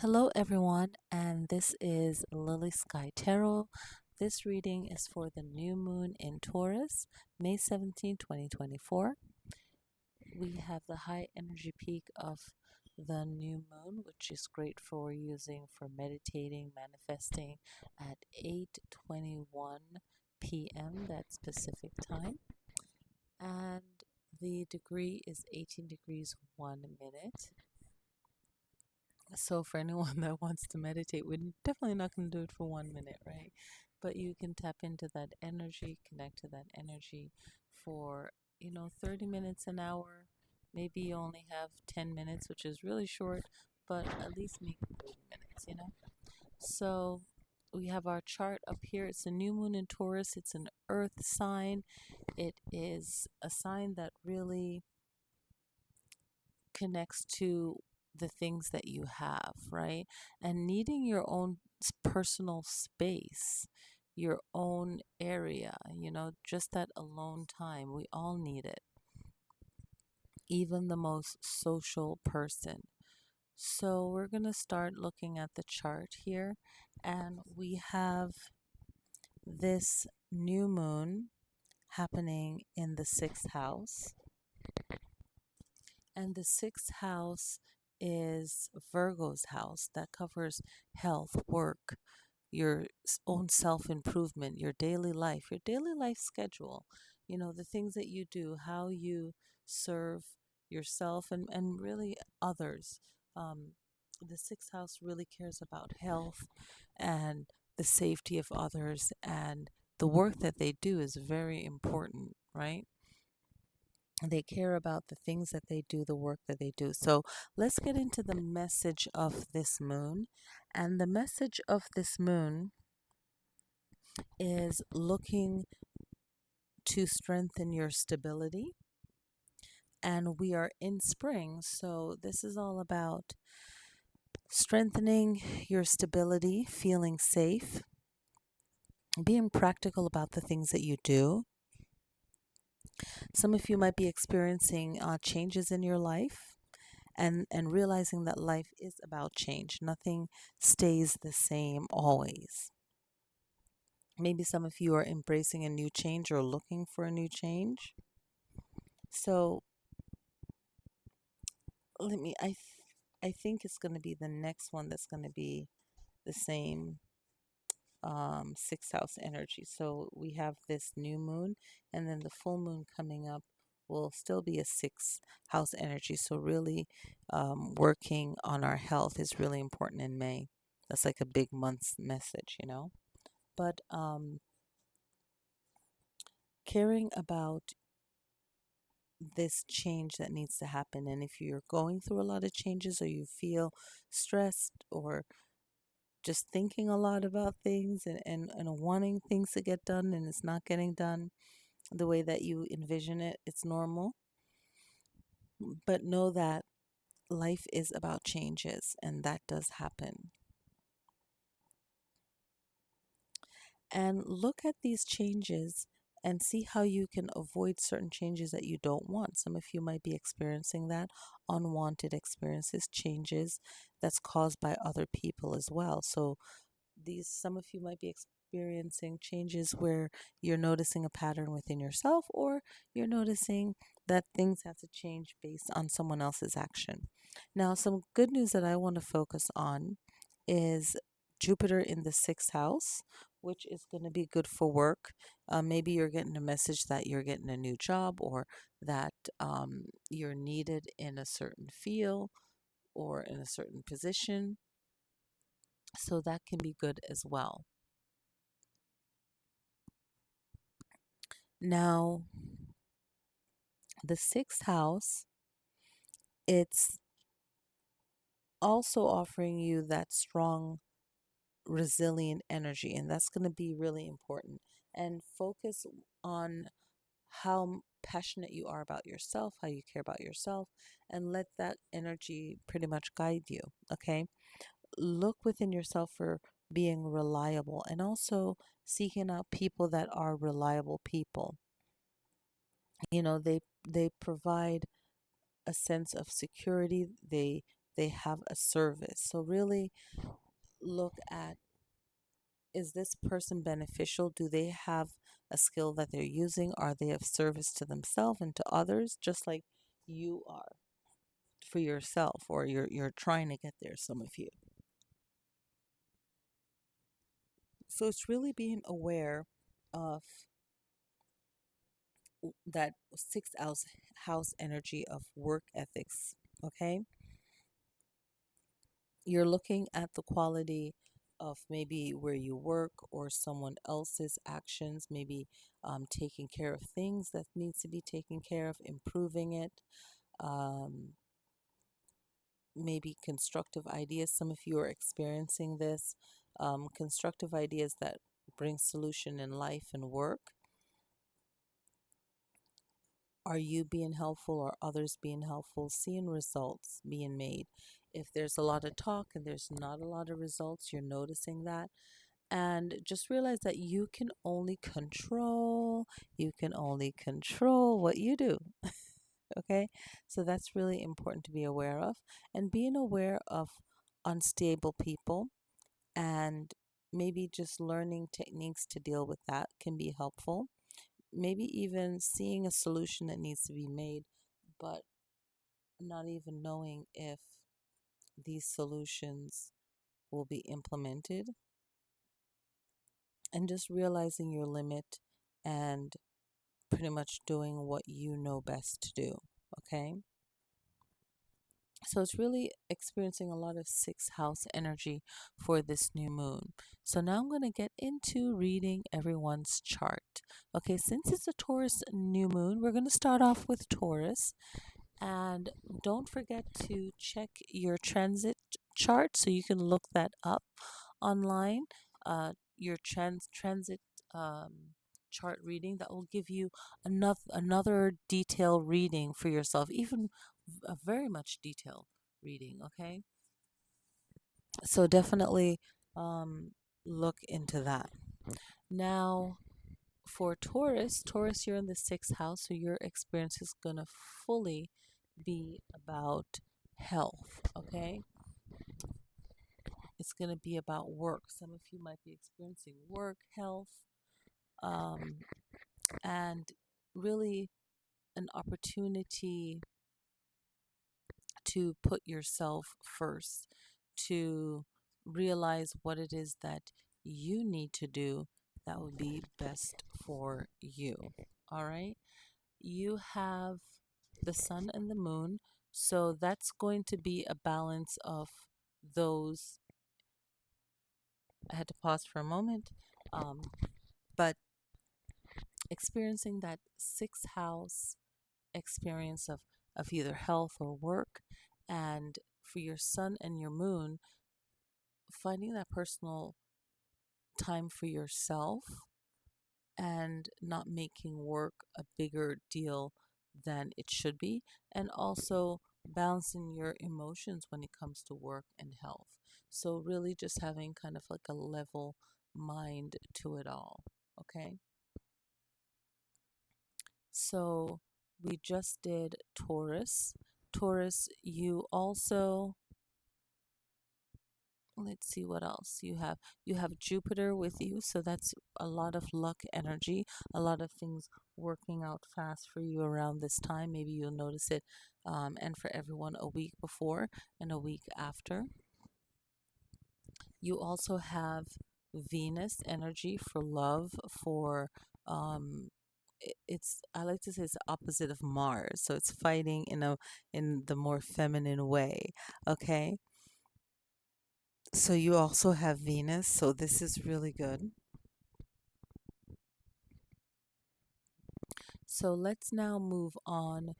Hello, everyone, and this is Lily Sky Tarot. This reading is for the new moon in Taurus, May 17, 2024. We have the high energy peak of the new moon, which is great for using for meditating, manifesting at 8:21 p.m. That's Pacific time. And the degree is 18 degrees 1 minute. So, for anyone that wants to meditate, we're definitely not going to do it for 1 minute, right? But you can tap into that energy, connect to that energy for, 30 minutes, an hour. Maybe you only have 10 minutes, which is really short, but at least make it 30 minutes. So, we have our chart up here. It's a new moon in Taurus, it's an earth sign. It is a sign that really connects to the things that you have, right? And needing your own personal space, your own area, just that alone time. We all need it, even the most social person. So we're going to start looking at the chart here, and we have this new moon happening in the sixth house. And the sixth house is Virgo's house that covers health, work, your own self improvement, your daily life schedule, the things that you do, how you serve yourself and really others. The sixth house really cares about health and the safety of others, and the work that they do is very important, right? They care about the things that they do, the work that they do. So let's get into the message of this moon. And the message of this moon is looking to strengthen your stability. And we are in spring, so this is all about strengthening your stability, feeling safe, being practical about the things that you do. Some of you might be experiencing changes in your life, and realizing that life is about change. Nothing stays the same always. Maybe some of you are embracing a new change or looking for a new change. So I think it's going to be the next one that's going to be the same sixth house energy. So we have this new moon, and then the full moon coming up will still be a sixth house energy. So really, working on our health is really important in May. That's like a big month's message. But caring about this change that needs to happen, and if you're going through a lot of changes, or you feel stressed, or just thinking a lot about things, and wanting things to get done and it's not getting done the way that you envision it, it's normal. But know that life is about changes, and that does happen. And look at these changes and see how you can avoid certain changes that you don't want. Some of you might be experiencing that, unwanted experiences, changes that's caused by other people as well. So some of you might be experiencing changes where you're noticing a pattern within yourself, or you're noticing that things have to change based on someone else's action. Now, some good news that I want to focus on is Jupiter in the sixth house, which is going to be good for work. Maybe you're getting a message that you're getting a new job, or that you're needed in a certain field or in a certain position. So that can be good as well. Now, the sixth house, it's also offering you that strong, resilient energy, and that's going to be really important. And focus on how passionate you are about yourself, how you care about yourself, and let that energy pretty much guide you. Okay. Look within yourself for being reliable, and also seeking out people that are reliable people. They provide a sense of security. They they have a service. So really look at, is this person beneficial? Do they have a skill that they're using? Are they of service to themselves and to others, just like you are for yourself, or you're trying to get there, some of you. So it's really being aware of that sixth house energy of work ethics. Okay, you're looking at the quality of maybe where you work or someone else's actions, maybe taking care of things that needs to be taken care of, improving it, um, maybe constructive ideas. Some of you are experiencing this, constructive ideas that bring solution in life and work. Are you being helpful or others being helpful? Seeing results being made. If there's a lot of talk and there's not a lot of results, you're noticing that. And just realize that you can only control what you do. Okay? So that's really important to be aware of. And being aware of unstable people, and maybe just learning techniques to deal with that can be helpful. Maybe even seeing a solution that needs to be made, but not even knowing if these solutions will be implemented, and just realizing your limit and pretty much doing what you know best to do. Okay? So it's really experiencing a lot of sixth house energy for this new moon. So now I'm going to get into reading everyone's chart. Okay, since it's a Taurus new moon, we're going to start off with Taurus. And don't forget to check your transit chart so you can look that up online. Your transit chart reading that will give you another detailed reading for yourself, even a very much detailed reading. Okay, so definitely look into that. Now, for Taurus, you're in the sixth house, so your experience is gonna fully be about health. Okay, it's gonna be about work. Some of you might be experiencing work, health, um, and really an opportunity to put yourself first, to realize what it is that you need to do that would be best for you. All right. You have the sun and the moon. So that's going to be a balance of those. I had to pause for a moment. But experiencing that sixth house experience of either health or work, and for your sun and your moon, finding that personal time for yourself and not making work a bigger deal than it should be, and also balancing your emotions when it comes to work and health. So, really, just having kind of like a level mind to it all. Okay. So, we just did Taurus. Taurus, you also, let's see what else you have Jupiter with you, so that's a lot of luck energy, a lot of things working out fast for you around this time. Maybe you'll notice it, and for everyone, a week before and a week after. You also have Venus energy for love, for it's, I like to say, it's the opposite of Mars, so it's fighting in the more feminine way. Okay, so you also have Venus, so this is really good. So let's now move on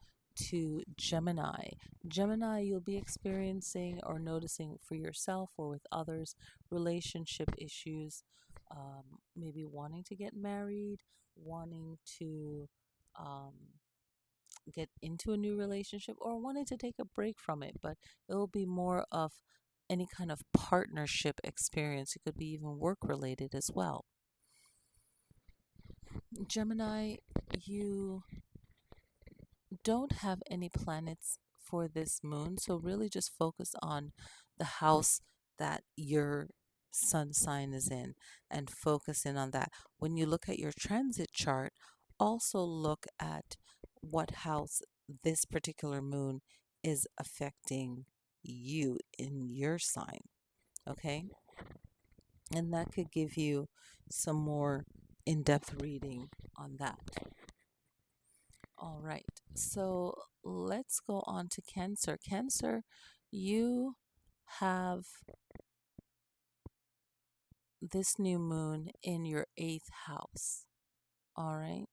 to Gemini. Gemini, you'll be experiencing or noticing for yourself or with others relationship issues, maybe wanting to get married, wanting to um, get into a new relationship, or wanting to take a break from it, but it will be more of any kind of partnership experience. It could be even work related as well. Gemini, you don't have any planets for this moon. So really just focus on the house that your sun sign is in and focus in on that. When you look at your transit chart, also look at what house this particular moon is affecting you in your sign. Okay? And that could give you some more in depth reading on that. All right, so let's go on to Cancer. Cancer, you have this new moon in your eighth house. All right.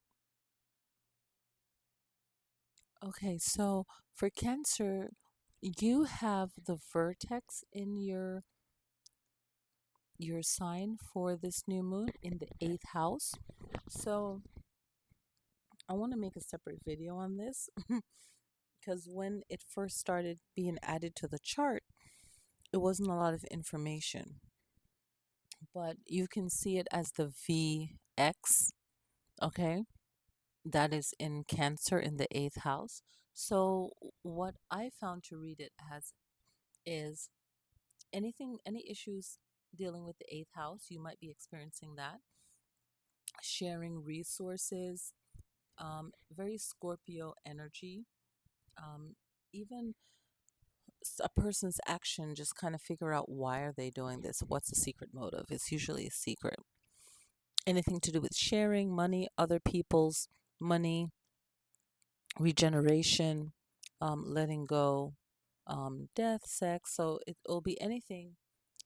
Okay, so for Cancer, you have the vertex in your sign for this new moon in the eighth house. So I want to make a separate video on this because when it first started being added to the chart, it wasn't a lot of information, but you can see it as the VX, okay? That is in Cancer in the eighth house. So, what I found to read it as is any issues dealing with the eighth house, you might be experiencing that. Sharing resources, very Scorpio energy, even a person's action, just kind of figure out why are they doing this, what's the secret motive. It's usually a secret. Anything to do with sharing money, other people's money, regeneration, letting go, death, sex. So it will be anything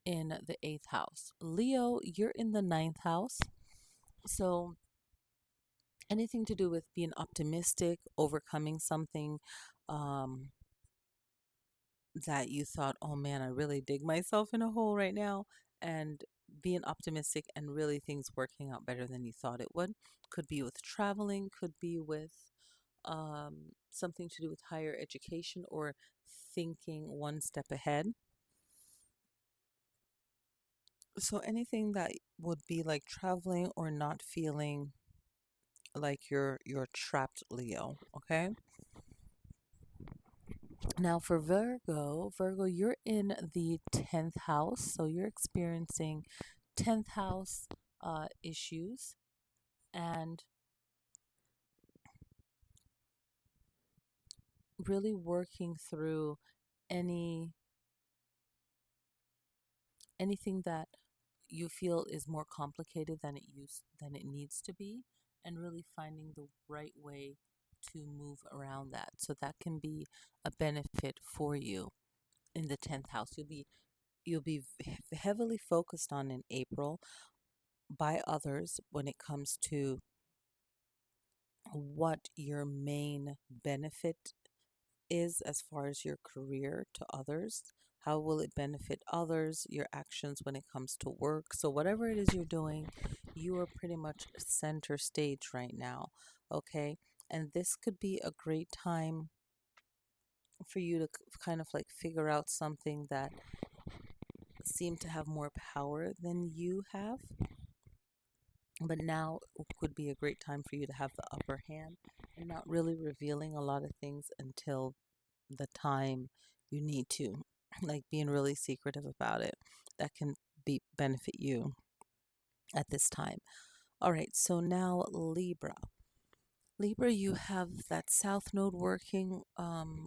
in the eighth house. Leo, you're in the ninth house. So anything to do with being optimistic, overcoming something, um, that you thought, oh man, I really dig myself in a hole right now, and being optimistic and really things working out better than you thought it would. Could be with traveling, could be with something to do with higher education or thinking one step ahead. So anything that would be like traveling or not feeling like you're trapped, Leo, okay? Now for Virgo, you're in the 10th house, so you're experiencing 10th house issues and really working through any anything that you feel is more complicated than it needs to be, and really finding the right way to move around that. So that can be a benefit for you in the 10th house. You'll be heavily focused on in April by others when it comes to what your main benefit is as far as your career to others. How will it benefit others, your actions when it comes to work? So, whatever it is you're doing, you are pretty much center stage right now, okay? And this could be a great time for you to kind of like figure out something that seemed to have more power than you have. But now could be a great time for you to have the upper hand and not really revealing a lot of things until the time you need to, like being really secretive about it. That can be benefit you at this time. All right, so now Libra. Libra, you have that South Node working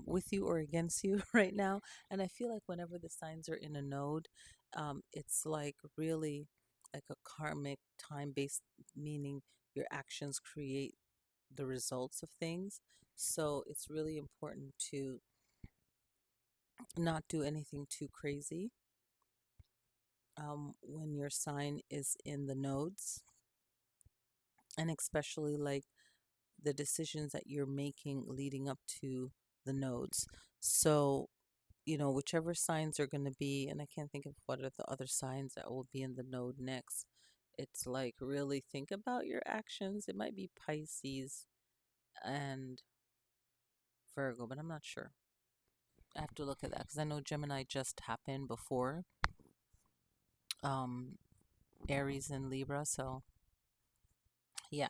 with you or against you right now. And I feel like whenever the signs are in a node, it's like really like a karmic time based, meaning your actions create the results of things. So it's really important to not do anything too crazy when your sign is in the nodes, and especially like the decisions that you're making leading up to the nodes. So, whichever signs are going to be, and I can't think of what are the other signs that will be in the node next. It's like really think about your actions. It might be Pisces and Virgo, but I'm not sure. I have to look at that because I know Gemini just happened before um, Aries and Libra. So, yeah.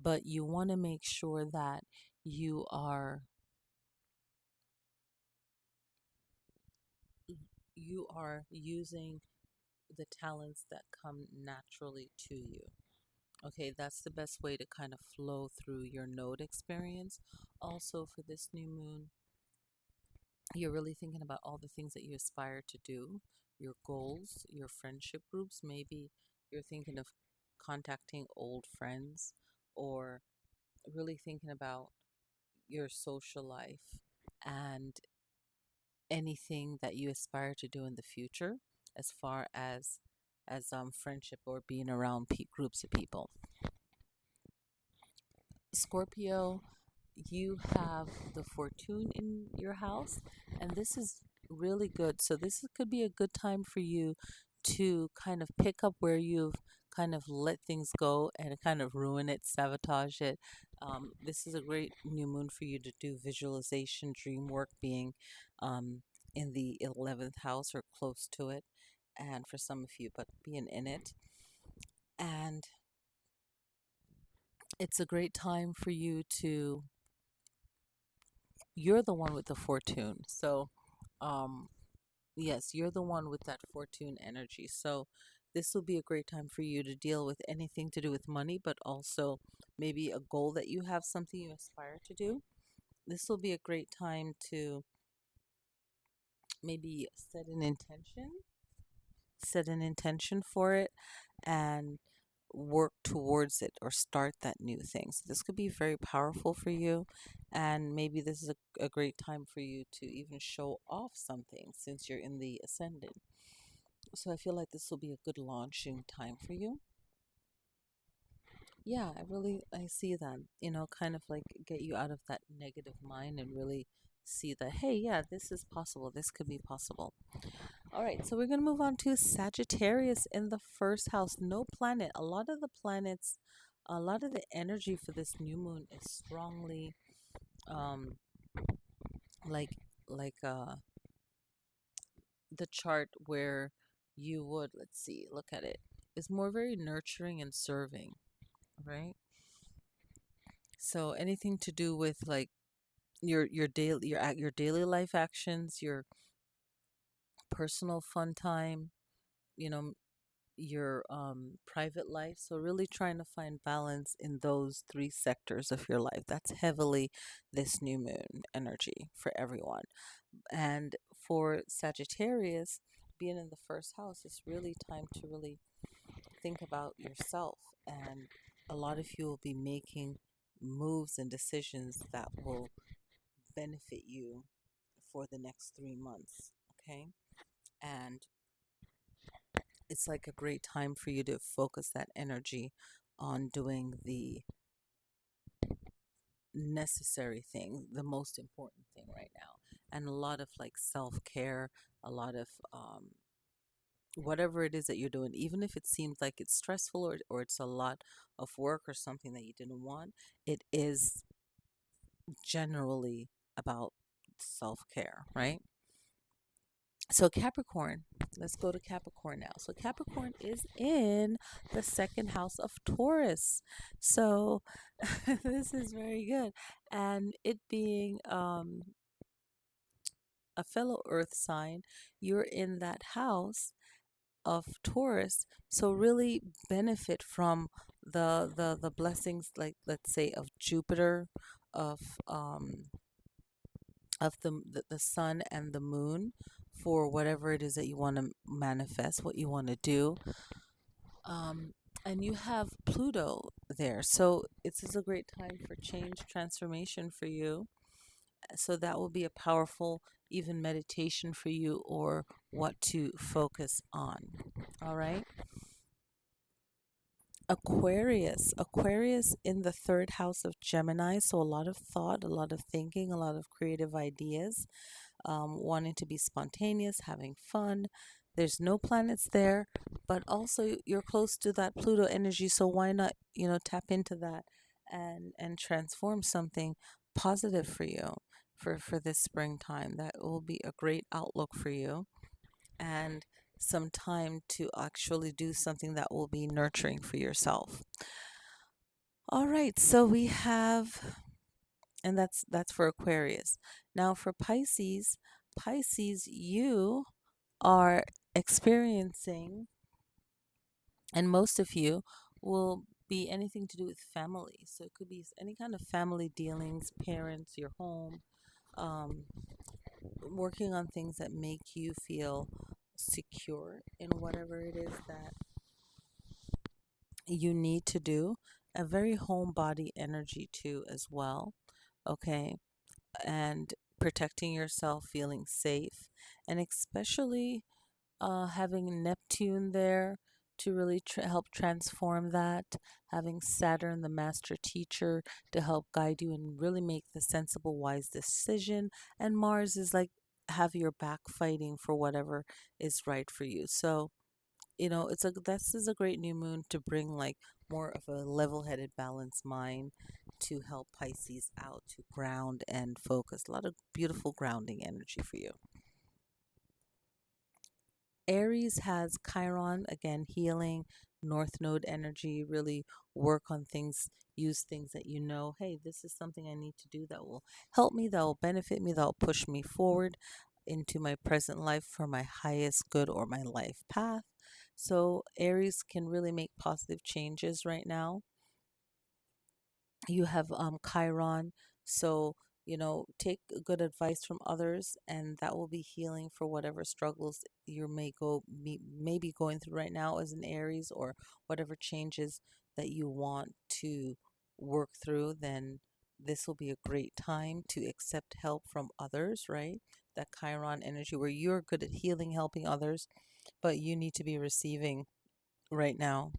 But you want to make sure that you are you are using the talents that come naturally to you. Okay, that's the best way to kind of flow through your node experience. Also, for this new moon, you're really thinking about all the things that you aspire to do, your goals, your friendship groups. Maybe you're thinking of contacting old friends, or really thinking about your social life and anything that you aspire to do in the future as far as friendship or being around groups of people. Scorpio, you have the fortune in your house, and this is really good. So this could be a good time for you to kind of pick up where you've kind of let things go and kind of ruin it, sabotage it. This is a great new moon for you to do visualization, dream work, being um, in the 11th house or close to it, and for some of you, but being in it. And it's a great time for you to, you're the one with the fortune. So, um, yes, you're the one with that fortune energy. So, this will be a great time for you to deal with anything to do with money, but also maybe a goal that you have, something you aspire to do. This will be a great time to maybe set an intention for it, and work towards it or start that new thing. So this could be very powerful for you, and maybe this is a great time for you to even show off something since you're in the ascendant. So I feel like this will be a good launching time for you. Yeah, I see that. Kind of like get you out of that negative mind and really see that, hey, yeah, this is possible. This could be possible. All right, so we're going to move on to Sagittarius in the first house. No planet. A lot of the planets, a lot of the energy for this new moon is strongly um like like the chart where you would, let's see, look at it. Is more very nurturing and serving, right? So anything to do with like your daily life actions, your personal fun time, you know, your private life. So, really trying to find balance in those three sectors of your life. That's heavily this new moon energy for everyone. And for Sagittarius, being in the first house, it's really time to really think about yourself. And a lot of you will be making moves and decisions that will benefit you for the next 3 months. Okay. And it's like a great time for you to focus that energy on doing the necessary thing, the most important thing right now. And a lot of like self care, a lot of whatever it is that you're doing, even if it seems like it's stressful, or it's a lot of work or something that you didn't want, it is generally about self care, right? So Capricorn, let's go to Capricorn now. So Capricorn is in the second house of Taurus. So this is very good. And it being a fellow earth sign, you're in that house of Taurus. So really benefit from the blessings, like let's say of Jupiter, of um of the sun and the moon, for whatever it is that you want to manifest, what you want to do. Um, and you have Pluto there. So this is a great time for change, transformation for you. So that will be a powerful, even meditation for you, or what to focus on. All right. Aquarius in the third house of Gemini. So a lot of thought, a lot of thinking, a lot of creative ideas, wanting to be spontaneous, having fun. There's no planets there, but also you're close to that Pluto energy, so why not, tap into that and transform something positive for you for this springtime. That will be a great outlook for you, and some time to actually do something that will be nurturing for yourself. All right, so we have, and that's for Aquarius. Now for Pisces, you are experiencing, and most of you will be anything to do with family. So it could be any kind of family dealings, parents, your home, um, working on things that make you feel secure in whatever it is that you need to do. A very homebody energy too, as well. Okay. And protecting yourself, feeling safe, and especially having Neptune there to really help transform that, having Saturn, the master teacher, to help guide you and really make the sensible, wise decision, and Mars is like have your back fighting for whatever is right for you. So, this is a great new moon to bring like more of a level-headed, balanced mind to help Pisces out to ground and focus. A lot of beautiful grounding energy for you. Aries has Chiron, again, healing, North Node energy, really work on things, use things that you know, hey, this is something I need to do that will help me, that will benefit me, that will push me forward into my present life for my highest good or my life path. So, Aries can really make positive changes right now. You have Chiron, so take good advice from others, and that will be healing for whatever struggles you may be going through right now as an Aries, or whatever changes that you want to work through. Then this will be a great time to accept help from others, right? That Chiron energy where you're good at healing, helping others, but you need to be receiving right now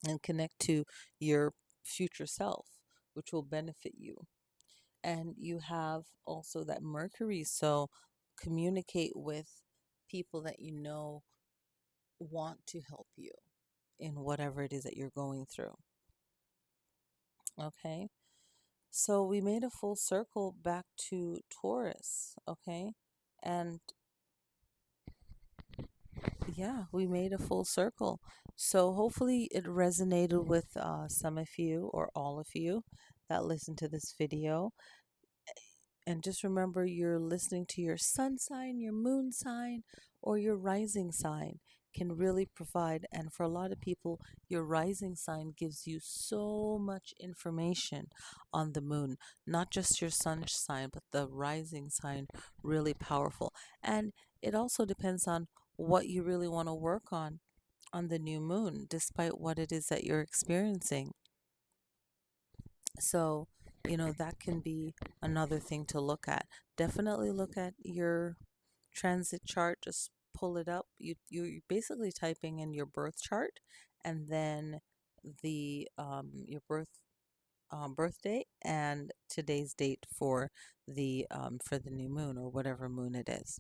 and connect to your future self, which will benefit you. And you have also that Mercury, so communicate with people that you know want to help you in whatever it is that you're going through. Okay, so we made a full circle back to Taurus. Okay, and yeah, we made a full circle. So hopefully it resonated with some of you or all of you that listen to this video. And just remember, you're listening to your sun sign, your moon sign, or your rising sign can really provide. And for a lot of people, your rising sign gives you so much information on the moon, not just your sun sign, but the rising sign, really powerful. And it also depends on what you really want to work on the new moon, despite what it is that you're experiencing. So, that can be another thing to look at. Definitely look at your transit chart. Just pull it up. You're basically typing in your birth chart, and then the your birthday and today's date for the new moon or whatever moon it is.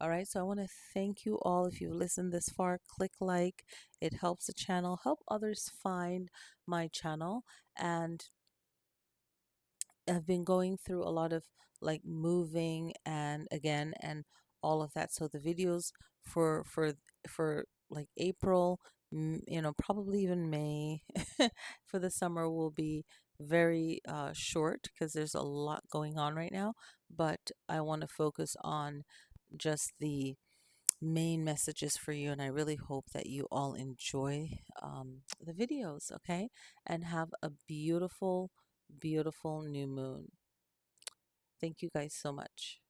All right, so I want to thank you all. If you've listened this far, click like. It helps the channel, help others find my channel. And I've been going through a lot of like moving and all of that. So the videos for like April, probably even May for the summer will be very short because there's a lot going on right now. But I want to focus on just the main messages for you, and I really hope that you all enjoy the videos, okay? And have a beautiful, beautiful new moon. Thank you guys so much.